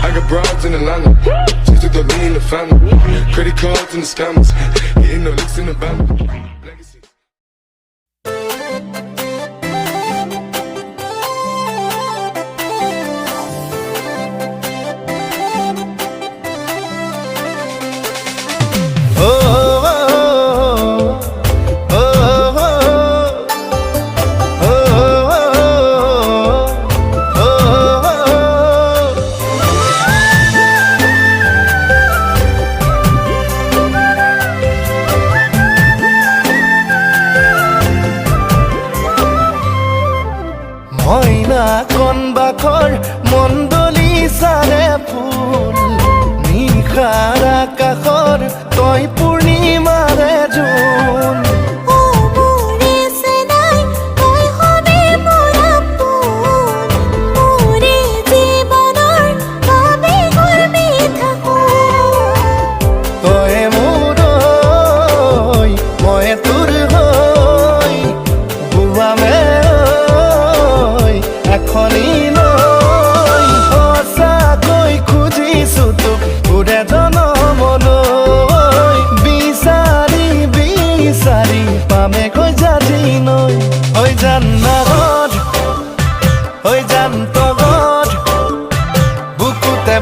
I got broads in Atlanta, just took the lean in the family. Credit cards and the scammers, getting no licks in the band. Legacy. মইনা কন বাখৰ মণ্ডলী চাৰে ফুল নিশাৰ আকাশৰ তই পূৰ্ণিমাৰে জোন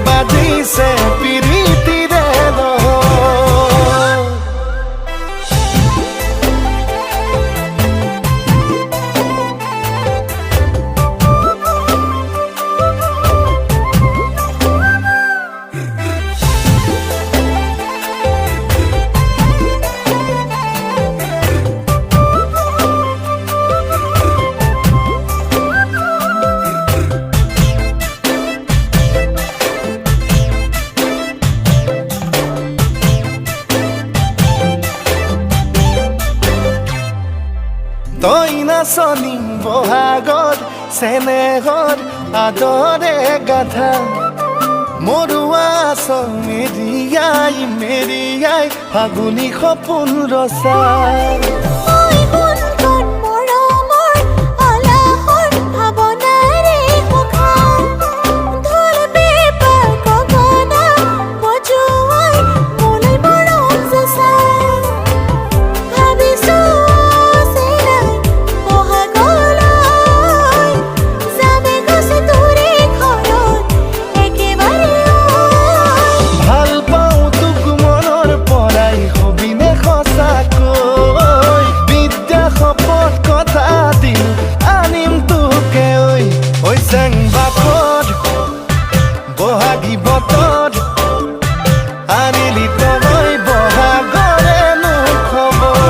বাজিছে পিৰিতিৰে তই নাচনি বহাগত চেনেহত আদৰে গাধা মৰুৱা মেৰিয়াই মেৰিয়াই ফাগুনী সপোন ৰচা বহাগী বতৰ আনিলি তই বহাগৰে মোৰ খবৰ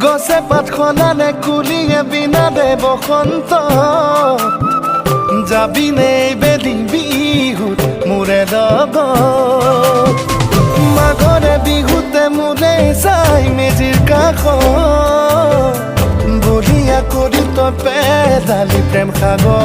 গছে পাত খনালে কুলিয়ে বিনাদে বসন্ত যাবিনে বেলি বিহুত মোৰে লগত মাঘৰে বিহুতে মোলে চাই মেজিৰ কাষত বলিয়া কৰি তই পেলালি প্ৰেম সাগৰ